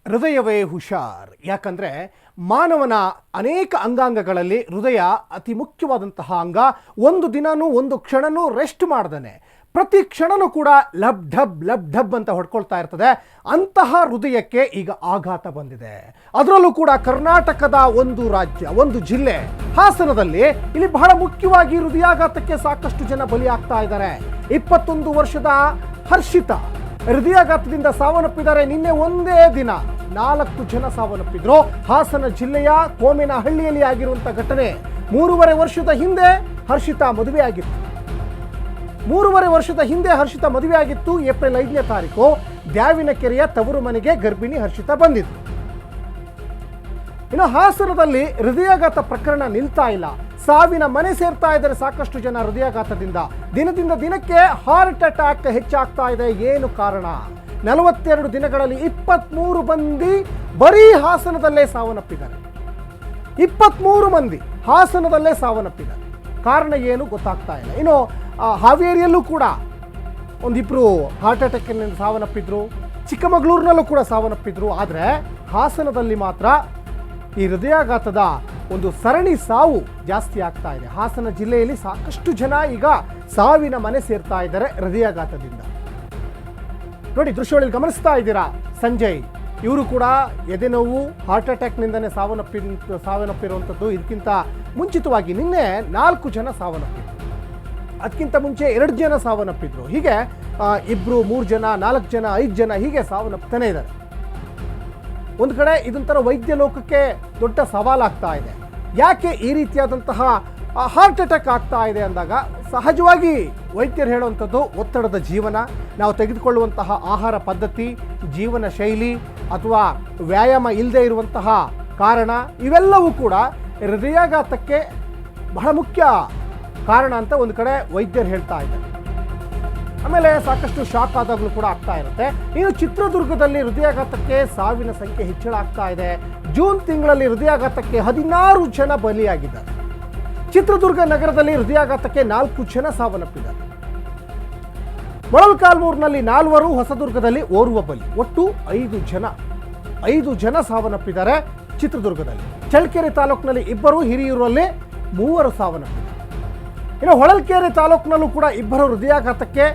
ಹೃದಯವೇ ಹುಷಾರ್. ಯಾಕಂದರೆ ಮಾನವನ ಅನೇಕ ಅಂಗಾಂಗಗಳಲ್ಲಿ ಹೃದಯ ಅತಿ ಮುಖ್ಯವಾದಂತಹ ಅಂಗ. ಒಂದು ದಿನನೂ ಒಂದು ಕ್ಷಣನೂ ರೆಸ್ಟ್ ಮಾಡ್ದಾನೆ ಪ್ರತಿ ಕ್ಷಣನೂ ಕೂಡ ಲಬ್ ಢಬ್ ಅಂತ ಹೊಡ್ಕೊಳ್ತಾ ಇರ್ತದೆ. ಅಂತಹ ಹೃದಯಕ್ಕೆ ಈಗ ಆಘಾತ ಬಂದಿದೆ. ಅದರಲ್ಲೂ ಕೂಡ ಕರ್ನಾಟಕದ ಒಂದು ರಾಜ್ಯ, ಒಂದು ಜಿಲ್ಲೆ ಹಾಸನದಲ್ಲಿ ಇಲ್ಲಿ ಬಹಳ ಮುಖ್ಯವಾಗಿ ಹೃದಯಾಘಾತಕ್ಕೆ ಸಾಕಷ್ಟು ಜನ ಬಲಿಯಾಗ್ತಾ ಇದ್ದಾರೆ. 21 ವರ್ಷದ ಹರ್ಷಿತಾ ಹೃದಯಾಘಾತದಿಂದ ಸಾವನ್ನಪ್ಪಿದ್ದಾರೆ. ನಿನ್ನೆ ಒಂದೇ ದಿನ 4 ಜನ ಸಾವನ್ನಪ್ಪಿದ್ರು. ಹಾಸನ ಜಿಲ್ಲೆಯ ಕೋಮೇನಹಳ್ಳಿಯಲ್ಲಿ ಆಗಿರುವಂಥ ಘಟನೆ. 3.5 ವರ್ಷದ ಹಿಂದೆ ಹರ್ಷಿತಾ ಮದುವೆ ಆಗಿತ್ತು. 3.5 ವರ್ಷದ ಹಿಂದೆ ಹರ್ಷಿತಾ ಮದುವೆ ಆಗಿತ್ತು. ಏಪ್ರಿಲ್ 5ನೇ ತಾರೀಕು ದ್ಯಾವಿನಕೆರೆಯ ತವರು ಮನೆಗೆ ಗರ್ಭಿಣಿ ಹರ್ಷಿತಾ ಬಂದಿತ್ತು. ಇನ್ನು ಹಾಸನದಲ್ಲಿ ಹೃದಯಾಘಾತ ಪ್ರಕರಣ ನಿಲ್ತಾ ಇಲ್ಲ. ಸಾವಿನ ಮನೆ ಸೇರ್ತಾ ಇದ್ದಾರೆ ಸಾಕಷ್ಟು ಜನ ಹೃದಯಾಘಾತದಿಂದ. ದಿನದಿಂದ ದಿನಕ್ಕೆ ಹಾರ್ಟ್ ಅಟ್ಯಾಕ್ ಹೆಚ್ಚಾಗ್ತಾ ಇದೆ. ಏನು ಕಾರಣ? 42 ದಿನಗಳಲ್ಲಿ 23 ಮಂದಿ ಬರೀ ಹಾಸನದಲ್ಲೇ ಸಾವನ್ನಪ್ಪಿದ್ದಾರೆ. 23 ಮಂದಿ ಹಾಸನದಲ್ಲೇ ಸಾವನ್ನಪ್ಪಿದ್ದಾರೆ. ಕಾರಣ ಏನು ಗೊತ್ತಾಗ್ತಾ ಇಲ್ಲ. ಇನ್ನು ಹಾವೇರಿಯಲ್ಲೂ ಕೂಡ ಒಂದಿಬ್ಬರು ಹಾರ್ಟ್ ಅಟ್ಯಾಕ್ನಿಂದ ಸಾವನ್ನಪ್ಪಿದ್ರು. ಚಿಕ್ಕಮಗಳೂರಿನಲ್ಲೂ ಕೂಡ ಸಾವನ್ನಪ್ಪಿದ್ರು. ಆದರೆ ಹಾಸನದಲ್ಲಿ ಮಾತ್ರ ಈ ಹೃದಯಾಘಾತದ ಒಂದು ಸರಣಿ ಸಾವು ಜಾಸ್ತಿ ಆಗ್ತಾ ಇದೆ. ಹಾಸನ ಜಿಲ್ಲೆಯಲ್ಲಿ ಸಾಕಷ್ಟು ಜನ ಈಗ ಸಾವಿನ ಮನೆ ಸೇರ್ತಾ ಇದ್ದಾರೆ ಹೃದಯಾಘಾತದಿಂದ. ನೋಡಿ, ದೃಶ್ಯಗಳಲ್ಲಿ ಗಮನಿಸ್ತಾ ಇದ್ದೀರಾ. ಸಂಜಯ್ ಇವರು ಕೂಡ ಎದೆ ನೋವು ಹಾರ್ಟ್ ಅಟ್ಯಾಕ್ನಿಂದನೇ ಸಾವನ್ನಪ್ಪಿರುವಂಥದ್ದು. ಇದಕ್ಕಿಂತ ಮುಂಚಿತವಾಗಿ ನಿನ್ನೆ 4 ಜನ ಸಾವನ್ನಪ್ಪಿದ್ರು. ಅದಕ್ಕಿಂತ ಮುಂಚೆ 2 ಜನ ಸಾವನ್ನಪ್ಪಿದ್ರು. ಹೀಗೆ 2, 3 ಜನ, 4 ಜನ, 5 ಜನ ಹೀಗೆ ಸಾವನ್ನಪ್ತಾನೆ ಇದ್ದಾರೆ. ಒಂದು ಕಡೆ ಇದೊಂಥರ ವೈದ್ಯ ಲೋಕಕ್ಕೆ ದೊಡ್ಡ ಸವಾಲಾಗ್ತಾ ಇದೆ. ಯಾಕೆ ಈ ರೀತಿಯಾದಂತಹ ಹಾರ್ಟ್ ಅಟ್ಯಾಕ್ ಆಗ್ತಾ ಇದೆ ಅಂದಾಗ ಸಹಜವಾಗಿ ವೈದ್ಯರು ಹೇಳುವಂಥದ್ದು ಒತ್ತಡದ ಜೀವನ, ನಾವು ತೆಗೆದುಕೊಳ್ಳುವಂತಹ ಆಹಾರ ಪದ್ಧತಿ, ಜೀವನ ಶೈಲಿ ಅಥವಾ ವ್ಯಾಯಾಮ ಇಲ್ಲದೆ ಇರುವಂತಹ ಕಾರಣ, ಇವೆಲ್ಲವೂ ಕೂಡ ಹೃದಯಾಘಾತಕ್ಕೆ ಬಹಳ ಮುಖ್ಯ ಕಾರಣ ಅಂತ ಒಂದು ಕಡೆ ವೈದ್ಯರು ಹೇಳ್ತಾ ಇದ್ದಾರೆ. ಆಮೇಲೆ ಸಾಕಷ್ಟು ಶಾಕ್ ಆದಾಗಲೂ ಕೂಡ ಆಗ್ತಾ ಇರುತ್ತೆ. ಇನ್ನು ಚಿತ್ರದುರ್ಗದಲ್ಲಿ ಹೃದಯಾಘಾತಕ್ಕೆ ಸಾವಿನ ಸಂಖ್ಯೆ ಹೆಚ್ಚಳ ಆಗ್ತಾ ಇದೆ. ಜೂನ್ ತಿಂಗಳಲ್ಲಿ ಹೃದಯಾಘಾತಕ್ಕೆ 16 ಜನ ಬಲಿಯಾಗಿದ್ದಾರೆ. ಚಿತ್ರದುರ್ಗ ನಗರದಲ್ಲಿ ಹೃದಯಾಘಾತಕ್ಕೆ 4 ಜನ ಸಾವನ್ನಪ್ಪಿದ್ದಾರೆ. ಮೊಳಕಾಲ್ಮೂರಿನಲ್ಲಿ 4, ಹೊಸದುರ್ಗದಲ್ಲಿ 1 ಬಲಿ, ಒಟ್ಟು 5 ಜನ ಸಾವನ್ನಪ್ಪಿದ್ದಾರೆ ಚಿತ್ರದುರ್ಗದಲ್ಲಿ. ಚಳ್ಳಕೆರೆ ತಾಲೂಕಿನಲ್ಲಿ 2, ಹಿರಿಯೂರಲ್ಲಿ 3 ಸಾವನ್ನಪ್ಪಿದ್ದಾರೆ. ಇನ್ನು ಹೊಳಲ್ಕೆರೆ ತಾಲೂಕಿನಲ್ಲೂ ಕೂಡ 2 ಹೃದಯಾಘಾತಕ್ಕೆ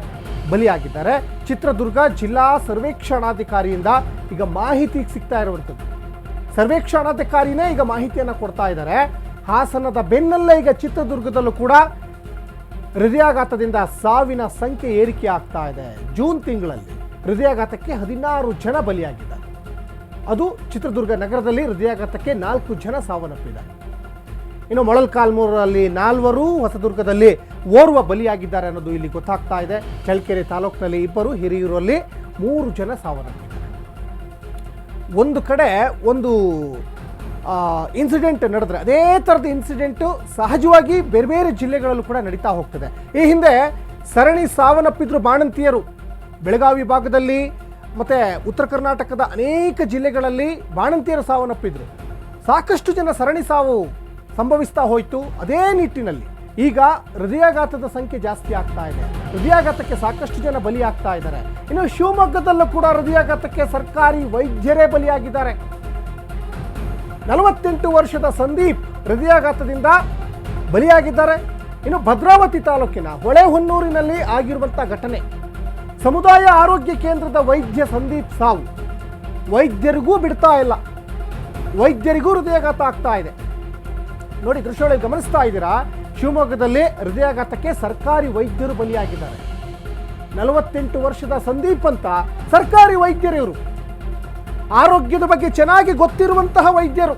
ಬಲಿಯಾಗಿದ್ದಾರೆ. ಚಿತ್ರದುರ್ಗ ಜಿಲ್ಲಾ ಸರ್ವೇಕ್ಷಣಾಧಿಕಾರಿಯಿಂದ ಈಗ ಮಾಹಿತಿ ಸಿಗ್ತಾ ಇರುವಂಥದ್ದು. ಸರ್ವೇಕ್ಷಣಾಧಿಕಾರಿನೇ ಈಗ ಮಾಹಿತಿಯನ್ನು ಕೊಡ್ತಾ ಇದ್ದಾರೆ. ಹಾಸನದ ಬೆನ್ನಲ್ಲೇ ಈಗ ಚಿತ್ರದುರ್ಗದಲ್ಲೂ ಕೂಡ ಹೃದಯಾಘಾತದಿಂದ ಸಾವಿನ ಸಂಖ್ಯೆ ಏರಿಕೆ ಆಗ್ತಾ ಇದೆ. ಜೂನ್ ತಿಂಗಳಲ್ಲಿ ಹೃದಯಾಘಾತಕ್ಕೆ 16 ಜನ ಬಲಿಯಾಗಿದ್ದಾರೆ. ಅದು ಚಿತ್ರದುರ್ಗ ನಗರದಲ್ಲಿ ಹೃದಯಾಘಾತಕ್ಕೆ 4 ಜನ ಸಾವನ್ನಪ್ಪಿದ್ದಾರೆ. ಇನ್ನು ಮೊಳಕಾಲ್ಮೂರಲ್ಲಿ 4, ಹೊಸದುರ್ಗದಲ್ಲಿ 1 ಬಲಿಯಾಗಿದ್ದಾರೆ ಅನ್ನೋದು ಇಲ್ಲಿ ಗೊತ್ತಾಗ್ತಾ ಇದೆ. ಚಳ್ಳಕೆರೆ ತಾಲೂಕಿನಲ್ಲಿ 2, ಹಿರಿಯೂರಲ್ಲಿ 3 ಜನ ಸಾವನ್ನಪ್ಪಿದ್ದಾರೆ. ಒಂದು ಕಡೆ ಒಂದು ಇನ್ಸಿಡೆಂಟ್ ನಡೆದ್ರೆ ಅದೇ ಥರದ ಇನ್ಸಿಡೆಂಟು ಸಹಜವಾಗಿ ಬೇರೆ ಬೇರೆ ಜಿಲ್ಲೆಗಳಲ್ಲೂ ಕೂಡ ನಡೀತಾ ಹೋಗ್ತದೆ. ಈ ಹಿಂದೆ ಸರಣಿ ಸಾವನ್ನಪ್ಪಿದ್ರು ಬಾಣಂತಿಯರು. ಬೆಳಗಾವಿ ಭಾಗದಲ್ಲಿ ಮತ್ತು ಉತ್ತರ ಕರ್ನಾಟಕದ ಅನೇಕ ಜಿಲ್ಲೆಗಳಲ್ಲಿ ಬಾಣಂತಿಯರು ಸಾವನ್ನಪ್ಪಿದ್ರು. ಸಾಕಷ್ಟು ಜನ ಸರಣಿ ಸಾವು ಸಂಭವಿಸ್ತಾ ಹೋಯಿತು. ಅದೇ ನಿಟ್ಟಿನಲ್ಲಿ ಈಗ ಹೃದಯಾಘಾತದ ಸಂಖ್ಯೆ ಜಾಸ್ತಿ ಆಗ್ತಾ ಇದೆ. ಹೃದಯಾಘಾತಕ್ಕೆ ಸಾಕಷ್ಟು ಜನ ಬಲಿಯಾಗ್ತಾ ಇದ್ದಾರೆ. ಇನ್ನು ಶಿವಮೊಗ್ಗದಲ್ಲೂ ಕೂಡ ಹೃದಯಾಘಾತಕ್ಕೆ ಸರ್ಕಾರಿ ವೈದ್ಯರೇ ಬಲಿಯಾಗಿದ್ದಾರೆ. 48 ವರ್ಷದ ಸಂದೀಪ್ ಹೃದಯಾಘಾತದಿಂದ ಬಲಿಯಾಗಿದ್ದಾರೆ. ಇನ್ನು ಭದ್ರಾವತಿ ತಾಲೂಕಿನ ಹೊಳೆಹೊನ್ನೂರಿನಲ್ಲಿ ಆಗಿರುವಂಥ ಘಟನೆ. ಸಮುದಾಯ ಆರೋಗ್ಯ ಕೇಂದ್ರದ ವೈದ್ಯ ಸಂದೀಪ್ ಸಾವು. ವೈದ್ಯರಿಗೂ ಬಿಡ್ತಾ ಇಲ್ಲ, ವೈದ್ಯರಿಗೂ ಹೃದಯಾಘಾತ ಆಗ್ತಾ ಇದೆ. ನೋಡಿ, ದೃಶ್ಯಗಳಲ್ಲಿ ಗಮನಿಸ್ತಾ ಇದ್ದೀರಾ. ಶಿವಮೊಗ್ಗದಲ್ಲಿ ಹೃದಯಾಘಾತಕ್ಕೆ ಸರ್ಕಾರಿ ವೈದ್ಯರು ಬಲಿಯಾಗಿದ್ದಾರೆ. 48 ವರ್ಷದ ಸಂದೀಪ್ ಅಂತ ಸರ್ಕಾರಿ ವೈದ್ಯರು. ಇವರು ಆರೋಗ್ಯದ ಬಗ್ಗೆ ಚೆನ್ನಾಗಿ ಗೊತ್ತಿರುವಂತಹ ವೈದ್ಯರು.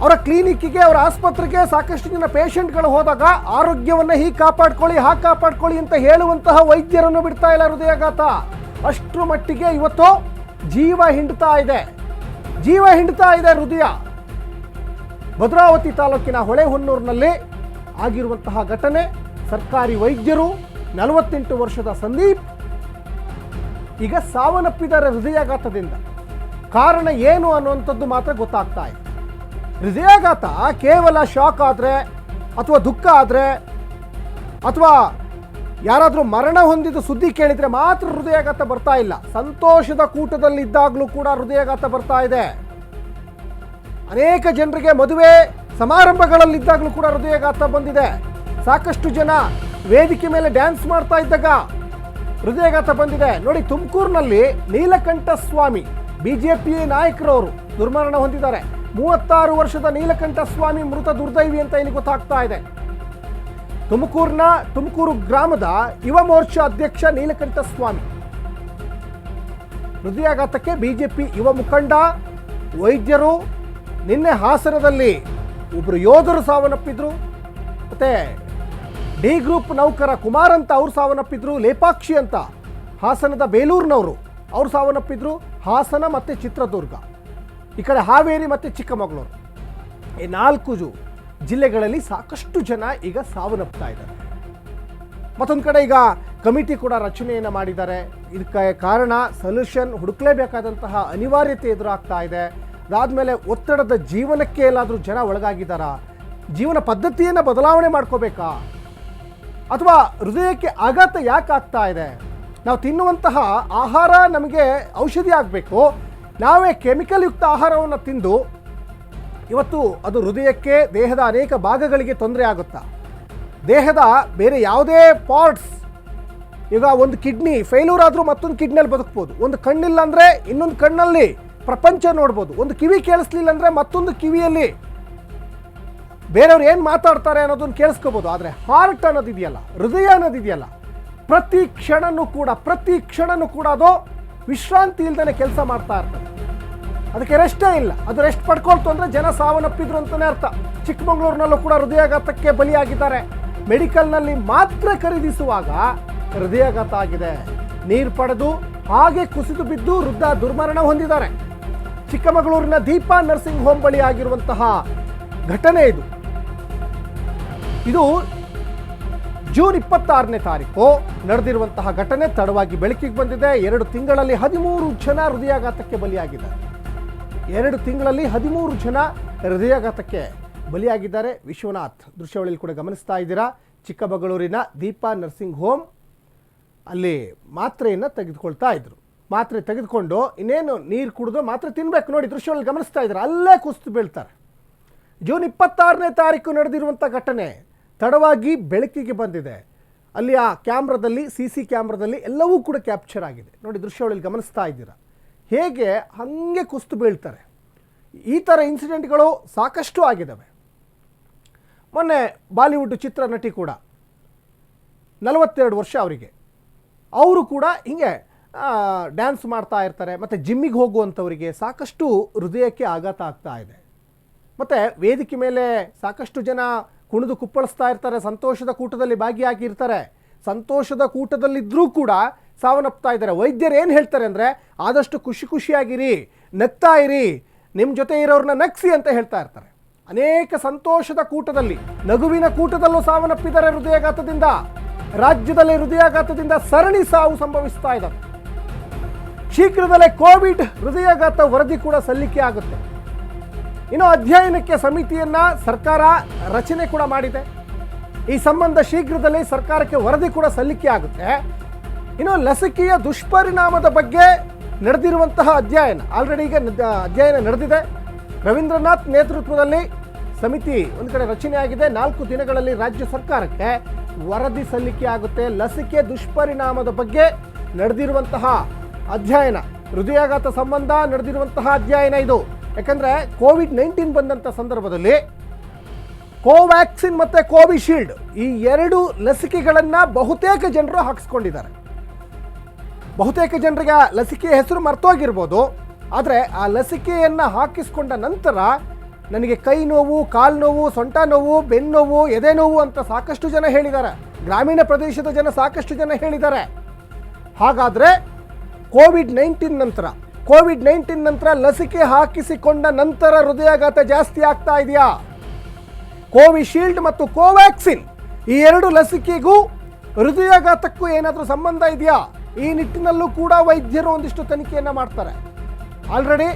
ಅವರ ಕ್ಲಿನಿಕ್ಕಿಗೆ, ಅವರ ಆಸ್ಪತ್ರೆಗೆ ಸಾಕಷ್ಟು ಜನ ಪೇಷಂಟ್ಗಳು ಹೋದಾಗ ಆರೋಗ್ಯವನ್ನು ಹೀಗೆ ಕಾಪಾಡ್ಕೊಳ್ಳಿ, ಹಾಗೆ ಕಾಪಾಡ್ಕೊಳ್ಳಿ ಅಂತ ಹೇಳುವಂತಹ ವೈದ್ಯರನ್ನು ಬಿಡ್ತಾ ಇಲ್ಲ ಹೃದಯಾಘಾತ. ಅಷ್ಟರ ಮಟ್ಟಿಗೆ ಇವತ್ತು ಜೀವ ಹಿಂಡ್ತಾ ಇದೆ ಹೃದಯ. ಭದ್ರಾವತಿ ತಾಲೂಕಿನ ಹೊಳೆಹೊನ್ನೂರಿನಲ್ಲಿ ಆಗಿರುವಂತಹ ಘಟನೆ. ಸರ್ಕಾರಿ ವೈದ್ಯರು 48 ವರ್ಷದ ಸಂದೀಪ್ ಈಗ ಸಾವನ್ನಪ್ಪಿದ್ದಾರೆ ಹೃದಯಾಘಾತದಿಂದ. ಕಾರಣ ಏನು ಅನ್ನುವಂಥದ್ದು ಮಾತ್ರ ಗೊತ್ತಾಗ್ತಾ ಇದೆ. ಹೃದಯಾಘಾತ ಕೇವಲ ಶಾಕ್ ಆದರೆ ಅಥವಾ ದುಃಖ ಆದರೆ ಅಥವಾ ಯಾರಾದರೂ ಮರಣ ಹೊಂದಿದ ಸುದ್ದಿ ಕೇಳಿದರೆ ಮಾತ್ರ ಹೃದಯಾಘಾತ ಬರ್ತಾ ಇಲ್ಲ, ಸಂತೋಷದ ಕೂಟದಲ್ಲಿದ್ದಾಗಲೂ ಕೂಡ ಹೃದಯಾಘಾತ ಬರ್ತಾ ಇದೆ. ಅನೇಕ ಜನರಿಗೆ ಮದುವೆ ಸಮಾರಂಭಗಳಲ್ಲಿದ್ದಾಗಲೂ ಕೂಡ ಹೃದಯಾಘಾತ ಬಂದಿದೆ. ಸಾಕಷ್ಟು ಜನ ವೇದಿಕೆ ಮೇಲೆ ಡ್ಯಾನ್ಸ್ ಮಾಡ್ತಾ ಇದ್ದಾಗ ಹೃದಯಾಘಾತ ಬಂದಿದೆ. ನೋಡಿ, ತುಮಕೂರಿನಲ್ಲಿ ನೀಲಕಂಠ ಸ್ವಾಮಿ ಬಿಜೆಪಿ ನಾಯಕರವರು ದುರ್ಮರಣ ಹೊಂದಿದ್ದಾರೆ. 36 ವರ್ಷದ ನೀಲಕಂಠ ಸ್ವಾಮಿ ಮೃತ ದುರ್ದೈವಿ ಅಂತ ಇಲ್ಲಿ ಗೊತ್ತಾಗ್ತಾ ಇದೆ. ತುಮಕೂರು ಗ್ರಾಮದ ಯುವ ಮೋರ್ಚಾ ಅಧ್ಯಕ್ಷ ನೀಲಕಂಠ ಸ್ವಾಮಿ ಹೃದಯಾಘಾತಕ್ಕೆ ಬಿಜೆಪಿ ಯುವ ಮುಖಂಡ, ವೈದ್ಯರು, ನಿನ್ನೆ ಹಾಸನದಲ್ಲಿ ಒಬ್ಬರು ಯೋಧರು ಸಾವನ್ನಪ್ಪಿದ್ರು. ಮತ್ತೆ ಡಿ ಗ್ರೂಪ್ ನೌಕರ ಕುಮಾರ್ ಅಂತ ಅವ್ರು ಸಾವನ್ನಪ್ಪಿದ್ರು. ಲೇಪಾಕ್ಷಿ ಅಂತ ಹಾಸನದ ಬೇಲೂರಿನವರು ಅವ್ರು ಸಾವನ್ನಪ್ಪಿದ್ರು. ಹಾಸನ ಮತ್ತು ಚಿತ್ರದುರ್ಗ, ಈ ಕಡೆ ಹಾವೇರಿ ಮತ್ತು ಚಿಕ್ಕಮಗಳೂರು, ಈ 4 ಜಿಲ್ಲೆಗಳಲ್ಲಿ ಸಾಕಷ್ಟು ಜನ ಈಗ ಸಾವನ್ನಪ್ತಾ ಇದ್ದಾರೆ. ಮತ್ತೊಂದು ಕಡೆ ಈಗ ಕಮಿಟಿ ಕೂಡ ರಚನೆಯನ್ನು ಮಾಡಿದ್ದಾರೆ. ಇದಕ್ಕೆ ಕಾರಣ ಸೊಲ್ಯೂಷನ್ ಹುಡುಕಲೇಬೇಕಾದಂತಹ ಅನಿವಾರ್ಯತೆ ಎದುರಾಗ್ತಾ ಇದೆ. ಅದಾದಮೇಲೆ ಒತ್ತಡದ ಜೀವನಕ್ಕೆ ಎಲ್ಲಾದರೂ ಜನ ಒಳಗಾಗಿದ್ದಾರಾ, ಜೀವನ ಪದ್ಧತಿಯನ್ನು ಬದಲಾವಣೆ ಮಾಡ್ಕೋಬೇಕಾ, ಅಥವಾ ಹೃದಯಕ್ಕೆ ಆಘಾತ ಯಾಕೆ ಆಗ್ತಾ ಇದೆ? ನಾವು ತಿನ್ನುವಂತಹ ಆಹಾರ ನಮಗೆ ಔಷಧಿ ಆಗಬೇಕು, ನಾವೇ ಕೆಮಿಕಲ್ ಯುಕ್ತ ಆಹಾರವನ್ನು ತಿಂದು ಇವತ್ತು ಅದು ಹೃದಯಕ್ಕೆ, ದೇಹದ ಅನೇಕ ಭಾಗಗಳಿಗೆ ತೊಂದರೆ ಆಗುತ್ತಾ? ದೇಹದ ಬೇರೆ ಯಾವುದೇ ಪಾರ್ಟ್ಸ್, ಈಗ ಒಂದು ಕಿಡ್ನಿ ಫೇಲ್ಯೂರ್ ಆದರೂ ಮತ್ತೊಂದು ಕಿಡ್ನಿಯಲ್ಲಿ ಬದುಕ್ಬೋದು, ಒಂದು ಕಣ್ಣಿಲ್ಲ ಅಂದರೆ ಇನ್ನೊಂದು ಕಣ್ಣಲ್ಲಿ ಪ್ರಪಂಚ ನೋಡ್ಬೋದು, ಒಂದು ಕಿವಿ ಕೇಳಿಸ್ಲಿಲ್ಲ ಅಂದರೆ ಮತ್ತೊಂದು ಕಿವಿಯಲ್ಲಿ ಬೇರೆಯವ್ರು ಏನು ಮಾತಾಡ್ತಾರೆ ಅನ್ನೋದನ್ನು ಕೇಳಿಸ್ಕೋಬೋದು. ಆದರೆ ಹಾರ್ಟ್ ಅನ್ನೋದಿದೆಯಲ್ಲ, ಹೃದಯ ಅನ್ನೋದಿದೆಯಲ್ಲ, ಪ್ರತಿ ಕ್ಷಣನೂ ಕೂಡ ಅದು ವಿಶ್ರಾಂತಿ ಇಲ್ದೇ ಕೆಲಸ ಮಾಡ್ತಾ ಇರ್ತದೆ. ಅದಕ್ಕೆ ರೆಸ್ಟೇ ಇಲ್ಲ. ಅದು ರೆಸ್ಟ್ ಪಡ್ಕೊಳ್ತು ಅಂದರೆ ಜನ ಸಾವನ್ನಪ್ಪಿದ್ರು ಅಂತಲೇ ಅರ್ಥ. ಚಿಕ್ಕಮಗಳೂರಿನಲ್ಲೂ ಕೂಡ ಹೃದಯಾಘಾತಕ್ಕೆ ಬಲಿಯಾಗಿದ್ದಾರೆ. ಮೆಡಿಕಲ್ನಲ್ಲಿ ಮಾತ್ರೆ ಖರೀದಿಸುವಾಗ ಹೃದಯಾಘಾತ ಆಗಿದೆ. ನೀರು ಪಡೆದು ಹಾಗೆ ಕುಸಿದು ಬಿದ್ದು ವೃದ್ಧ ದುರ್ಮರಣ ಹೊಂದಿದ್ದಾರೆ. ಚಿಕ್ಕಮಗಳೂರಿನ ದೀಪಾ ನರ್ಸಿಂಗ್ ಹೋಮ್ ಬಳಿ ಆಗಿರುವಂತಹ ಘಟನೆ ಇದು ಜೂನ್ 26ನೇ ತಾರೀಕು ನಡೆದಿರುವಂತಹ ಘಟನೆ ತಡವಾಗಿ ಬೆಳಕಿಗೆ ಬಂದಿದೆ. 2 ತಿಂಗಳಲ್ಲಿ 13 ಜನ ಹೃದಯಾಘಾತಕ್ಕೆ ಬಲಿಯಾಗಿದ್ದಾರೆ. 2 ತಿಂಗಳಲ್ಲಿ 13 ಜನ ಹೃದಯಾಘಾತಕ್ಕೆ ಬಲಿಯಾಗಿದ್ದಾರೆ. ವಿಶ್ವನಾಥ್ ದೃಶ್ಯಾವಳಿಯಲ್ಲಿ ಕೂಡ ಗಮನಿಸ್ತಾ ಇದ್ದೀರಾ. ಚಿಕ್ಕಮಗಳೂರಿನ ದೀಪಾ ನರ್ಸಿಂಗ್ ಹೋಮ್ ಅಲ್ಲಿ ಮಾತ್ರೆಯನ್ನು ತೆಗೆದುಕೊಳ್ತಾ ಇದ್ರು. ಮಾತ್ರೆ ತೆಗೆದುಕೊಂಡು ಇನ್ನೇನು ನೀರು ಕುಡಿದು ಮಾತ್ರೆ ತಿನ್ನಬೇಕು. ನೋಡಿ, ದೃಶ್ಯದಲ್ಲಿ ಗಮನಿಸ್ತಾ ಇದ್ದಾರೆ, ಅಲ್ಲೇ ಕುಸಿದು ಬೀಳ್ತಾರೆ. ಜೂನ್ 26ನೇ ತಾರೀಕು ನಡೆದಿರುವಂಥ ಘಟನೆ ತಡವಾಗಿ ಬೆಳಕಿಗೆ ಬಂದಿದೆ. ಅಲ್ಲಿ ಆ ಕ್ಯಾಮ್ರಾದಲ್ಲಿ, CC ಕ್ಯಾಮ್ರಾದಲ್ಲಿ ಎಲ್ಲವೂ ಕೂಡ ಕ್ಯಾಪ್ಚರ್ ಆಗಿದೆ. ನೋಡಿ, ದೃಶ್ಯಾವಳಿಯಲ್ಲಿ ಗಮನಿಸ್ತಾ ಇದ್ದೀರಾ ಹೇಗೆ ಹಾಗೆ ಕುಸಿದು ಬೀಳ್ತಾರೆ. ಈ ಥರ ಇನ್ಸಿಡೆಂಟ್ಗಳು ಸಾಕಷ್ಟು ಆಗಿದ್ದಾವೆ. ಮೊನ್ನೆ ಬಾಲಿವುಡ್ ಚಿತ್ರ ನಟಿ ಕೂಡ 42 ವರ್ಷ ಅವರಿಗೆ, ಅವರು ಕೂಡ ಹಿಂಗೆ ಡ್ಯಾನ್ಸ್ ಮಾಡ್ತಾ ಇರ್ತಾರೆ. ಮತ್ತು ಜಿಮ್ಮಿಗೆ ಹೋಗುವಂಥವರಿಗೆ ಸಾಕಷ್ಟು ಹೃದಯಕ್ಕೆ ಆಘಾತ ಆಗ್ತಾ ಇದೆ. ಮತ್ತು ವೇದಿಕೆ ಮೇಲೆ ಸಾಕಷ್ಟು ಜನ ಕುಣಿದು ಕುಪ್ಪಳಿಸ್ತಾ ಇರ್ತಾರೆ, ಸಂತೋಷದ ಕೂಟದಲ್ಲಿ ಭಾಗಿಯಾಗಿರ್ತಾರೆ. ಸಂತೋಷದ ಕೂಟದಲ್ಲಿದ್ದರೂ ಕೂಡ ಸಾವನ್ನಪ್ತಾ ಇದ್ದಾರೆ. ವೈದ್ಯರು ಏನು ಹೇಳ್ತಾರೆ ಅಂದರೆ, ಆದಷ್ಟು ಖುಷಿಯಾಗಿರಿ, ನಗ್ತಾ ಇರಿ, ನಿಮ್ಮ ಜೊತೆ ಇರೋರನ್ನ ನಗ್ಸಿ ಅಂತ ಹೇಳ್ತಾ ಇರ್ತಾರೆ. ಅನೇಕ ಸಂತೋಷದ ಕೂಟದಲ್ಲಿ, ನಗುವಿನ ಕೂಟದಲ್ಲೂ ಸಾವನ್ನಪ್ಪಿದ್ದಾರೆ ಹೃದಯಾಘಾತದಿಂದ. ರಾಜ್ಯದಲ್ಲಿ ಹೃದಯಾಘಾತದಿಂದ ಸರಣಿ ಸಾವು ಸಂಭವಿಸ್ತಾ ಇದ್ದಾವೆ. ಶೀಘ್ರದಲ್ಲೇ ಕೋವಿಡ್ ಹೃದಯಾಘಾತ ವರದಿ ಕೂಡ ಸಲ್ಲಿಕೆ ಆಗುತ್ತೆ. ಇನ್ನು ಅಧ್ಯಯನಕ್ಕೆ ಸಮಿತಿಯನ್ನ ಸರ್ಕಾರ ರಚನೆ ಕೂಡ ಮಾಡಿದೆ. ಈ ಸಂಬಂಧ ಶೀಘ್ರದಲ್ಲೇ ಸರ್ಕಾರಕ್ಕೆ ವರದಿ ಕೂಡ ಸಲ್ಲಿಕೆ ಆಗುತ್ತೆ. ಇನ್ನು ಲಸಿಕೆಯ ದುಷ್ಪರಿಣಾಮದ ಬಗ್ಗೆ ನಡೆದಿರುವಂತಹ ಅಧ್ಯಯನ, ಆಲ್ರೆಡಿ ಈಗ ಅಧ್ಯಯನ ನಡೆದಿದೆ. ರವೀಂದ್ರನಾಥ್ ನೇತೃತ್ವದಲ್ಲಿ ಸಮಿತಿ ಒಂದು ಕಡೆ ರಚನೆಯಾಗಿದೆ. 4 ದಿನಗಳಲ್ಲಿ ರಾಜ್ಯ ಸರ್ಕಾರಕ್ಕೆ ವರದಿ ಸಲ್ಲಿಕೆ ಆಗುತ್ತೆ. ಲಸಿಕೆ ದುಷ್ಪರಿಣಾಮದ ಬಗ್ಗೆ ನಡೆದಿರುವಂತಹ ಅಧ್ಯಯನ, ಹೃದಯಾಘಾತ ಸಂಬಂಧ ನಡೆದಿರುವಂತಹ ಅಧ್ಯಯನ ಇದು. ಯಾಕಂದರೆ ಕೋವಿಡ್-19 ಬಂದಂಥ ಸಂದರ್ಭದಲ್ಲಿ ಕೋವ್ಯಾಕ್ಸಿನ್ ಮತ್ತು ಕೋವಿಶೀಲ್ಡ್ ಈ 2 ಲಸಿಕೆಗಳನ್ನು ಬಹುತೇಕ ಜನರು ಹಾಕಿಸ್ಕೊಂಡಿದ್ದಾರೆ. ಬಹುತೇಕ ಜನರಿಗೆ ಲಸಿಕೆಯ ಹೆಸರು ಮರ್ತೋಗಿರ್ಬೋದು. ಆದರೆ ಆ ಲಸಿಕೆಯನ್ನು ಹಾಕಿಸ್ಕೊಂಡ ನಂತರ ನನಗೆ ಕೈ ನೋವು, ಕಾಲು ನೋವು, ಸೊಂಟ ನೋವು, ಬೆನ್ನು ನೋವು, ಎದೆ ನೋವು ಅಂತ ಸಾಕಷ್ಟು ಜನ ಹೇಳಿದ್ದಾರೆ. ಗ್ರಾಮೀಣ ಪ್ರದೇಶದ ಜನ ಸಾಕಷ್ಟು ಜನ ಹೇಳಿದ್ದಾರೆ. ಹಾಗಾದರೆ ಕೋವಿಡ್-19 ನಂತರ ಲಸಿಕೆ ಹಾಕಿಸಿಕೊಂಡ ನಂತರ ಹೃದಯಾಘಾತ ಜಾಸ್ತಿ ಆಗ್ತಾ ಇದೆಯಾ? ಕೋವಿಶೀಲ್ಡ್ ಮತ್ತು ಕೋವ್ಯಾಕ್ಸಿನ್ ಈ 2 ಲಸಿಕೆಗೂ ಹೃದಯಾಘಾತಕ್ಕೂ ಏನಾದರೂ ಸಂಬಂಧ ಇದೆಯಾ? ಈ ನಿಟ್ಟಿನಲ್ಲೂ ಕೂಡ ವೈದ್ಯರು ಒಂದಿಷ್ಟು ತನಿಖೆಯನ್ನು ಮಾಡ್ತಾರೆ. ಆಲ್ರೆಡಿ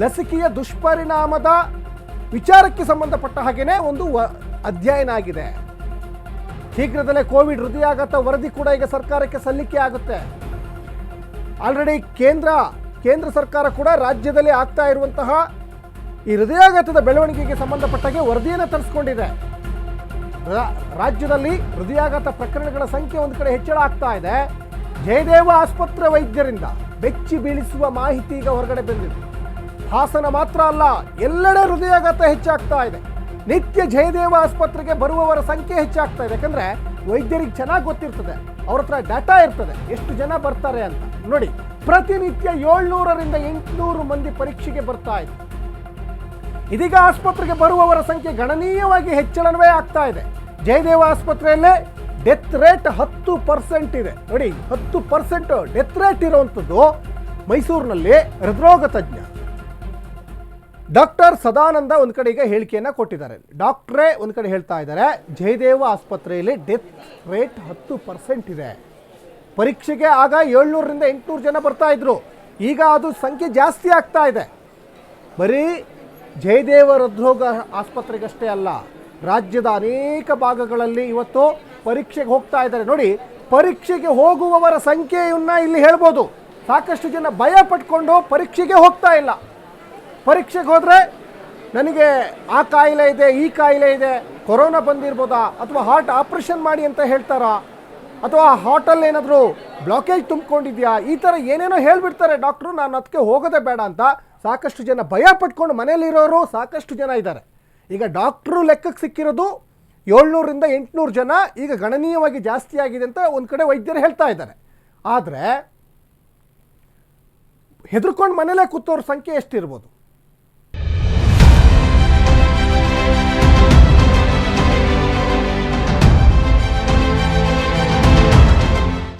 ಲಸಿಕೆಯ ದುಷ್ಪರಿಣಾಮದ ವಿಚಾರಕ್ಕೆ ಸಂಬಂಧಪಟ್ಟ ಹಾಗೆಯೇ ಒಂದು ಅಧ್ಯಯನ ಆಗಿದೆ. ಶೀಘ್ರದಲ್ಲೇ ಕೋವಿಡ್ ಹೃದಯಾಘಾತ ವರದಿ ಕೂಡ ಈಗ ಸರ್ಕಾರಕ್ಕೆ ಸಲ್ಲಿಕೆ ಆಗುತ್ತೆ. ಆಲ್ರೆಡಿ ಕೇಂದ್ರ ಸರ್ಕಾರ ಕೂಡ ರಾಜ್ಯದಲ್ಲಿ ಆಗ್ತಾ ಇರುವಂತಹ ಈ ಹೃದಯಾಘಾತದ ಬೆಳವಣಿಗೆಗೆ ಸಂಬಂಧಪಟ್ಟಾಗೆ ವರದಿಯನ್ನು ತರಿಸ್ಕೊಂಡಿದೆ. ರಾಜ್ಯದಲ್ಲಿ ಹೃದಯಾಘಾತ ಪ್ರಕರಣಗಳ ಸಂಖ್ಯೆ ಒಂದು ಕಡೆ ಹೆಚ್ಚಳ ಆಗ್ತಾ ಇದೆ. ಜಯದೇವ ಆಸ್ಪತ್ರೆ ವೈದ್ಯರಿಂದ ಬೆಚ್ಚಿ ಬೀಳಿಸುವ ಮಾಹಿತಿ ಈಗ ಹೊರಗಡೆ ಬಂದಿದೆ. ಹಾಸನ ಮಾತ್ರ ಅಲ್ಲ, ಎಲ್ಲೆಡೆ ಹೃದಯಾಘಾತ ಹೆಚ್ಚಾಗ್ತಾ ಇದೆ. ನಿತ್ಯ ಜಯದೇವ ಆಸ್ಪತ್ರೆಗೆ ಬರುವವರ ಸಂಖ್ಯೆ ಹೆಚ್ಚಾಗ್ತಾ ಇದೆ. ಯಾಕಂದ್ರೆ ವೈದ್ಯರಿಗೆ ಚೆನ್ನಾಗಿ ಗೊತ್ತಿರ್ತದೆ, ಅವ್ರ ಹತ್ರ ಡಾಟಾ ಇರ್ತದೆ ಎಷ್ಟು ಜನ ಬರ್ತಾರೆ ಅಂತ. ನೋಡಿ, ಪ್ರತಿನಿತ್ಯ 700ರಿಂದ 800 ಮಂದಿ ಪರೀಕ್ಷೆಗೆ ಬರ್ತಾ ಇದೆ. ಇದೀಗ ಆಸ್ಪತ್ರೆಗೆ ಬರುವವರ ಸಂಖ್ಯೆ ಗಣನೀಯವಾಗಿ ಹೆಚ್ಚಳವೇ ಆಗ್ತಾ ಇದೆ. ಜಯದೇವ ಆಸ್ಪತ್ರೆಯಲ್ಲೇ ಡೆತ್ ರೇಟ್ 10% ಇದೆ. ನೋಡಿ, 10% ಡೆತ್ ರೇಟ್ ಇರುವಂಥದ್ದು ಮೈಸೂರಿನಲ್ಲಿ ಹೃದ್ರೋಗ ತಜ್ಞ ಡಾಕ್ಟರ್ ಸದಾನಂದ ಒಂದು ಕಡೆಗೆ ಹೇಳಿಕೆಯನ್ನು ಕೊಟ್ಟಿದ್ದಾರೆ. ಡಾಕ್ಟ್ರೇ ಒಂದು ಕಡೆ ಹೇಳ್ತಾ ಇದ್ದಾರೆ, ಜಯದೇವ ಆಸ್ಪತ್ರೆಯಲ್ಲಿ ಡೆತ್ ರೇಟ್ 10% ಇದೆ. ಪರೀಕ್ಷೆಗೆ ಆಗ 700ರಿಂದ 800 ಜನ ಬರ್ತಾ ಇದ್ರು, ಈಗ ಅದು ಸಂಖ್ಯೆ ಜಾಸ್ತಿ ಆಗ್ತಾ ಇದೆ. ಬರೀ ಜಯದೇವ ಹೃದ್ರೋಗ ಆಸ್ಪತ್ರೆಗಷ್ಟೇ ಅಲ್ಲ, ರಾಜ್ಯದ ಅನೇಕ ಭಾಗಗಳಲ್ಲಿ ಇವತ್ತು ಪರೀಕ್ಷೆಗೆ ಹೋಗ್ತಾ ಇದ್ದಾರೆ. ನೋಡಿ, ಪರೀಕ್ಷೆಗೆ ಹೋಗುವವರ ಸಂಖ್ಯೆಯನ್ನ ಇಲ್ಲಿ ಹೇಳ್ಬೋದು. ಸಾಕಷ್ಟು ಜನ ಭಯ ಪಟ್ಕೊಂಡು ಪರೀಕ್ಷೆಗೆ ಹೋಗ್ತಾ ಇಲ್ಲ. ಪರೀಕ್ಷೆಗೆ ಹೋದರೆ ನನಗೆ ಆ ಕಾಯಿಲೆ ಇದೆ, ಈ ಕಾಯಿಲೆ ಇದೆ, ಕೊರೋನಾ ಬಂದಿರ್ಬೋದಾ, ಅಥವಾ ಹಾರ್ಟ್ ಆಪ್ರೇಷನ್ ಮಾಡಿ ಅಂತ ಹೇಳ್ತಾರಾ, ಅಥವಾ ಹಾರ್ಟಲ್ಲಿ ಏನಾದರೂ ಬ್ಲಾಕೇಜ್ ತುಂಬಿಕೊಂಡಿದ್ಯಾ, ಈ ಥರ ಏನೇನೋ ಹೇಳಿಬಿಡ್ತಾರೆ ಡಾಕ್ಟ್ರು. ನಾನು ಅದಕ್ಕೆ ಹೋಗೋದೇ ಬೇಡ ಅಂತ ಸಾಕಷ್ಟು ಜನ ಭಯ ಪಟ್ಕೊಂಡು ಮನೇಲಿರೋರು ಸಾಕಷ್ಟು ಜನ ಇದ್ದಾರೆ. ಈಗ ಡಾಕ್ಟ್ರು ಲೆಕ್ಕಕ್ಕೆ ಸಿಕ್ಕಿರೋದು 700ರಿಂದ 800 ಜನ, ಈಗ ಗಣನೀಯವಾಗಿ ಜಾಸ್ತಿ ಆಗಿದೆ ಅಂತ ಒಂದು ಕಡೆ ವೈದ್ಯರು ಹೇಳ್ತಾ ಇದ್ದಾರೆ. ಆದರೆ ಹೆದರ್ಕೊಂಡು ಮನೇಲೇ ಕೂತವ್ರ ಸಂಖ್ಯೆ ಎಷ್ಟಿರ್ಬೋದು?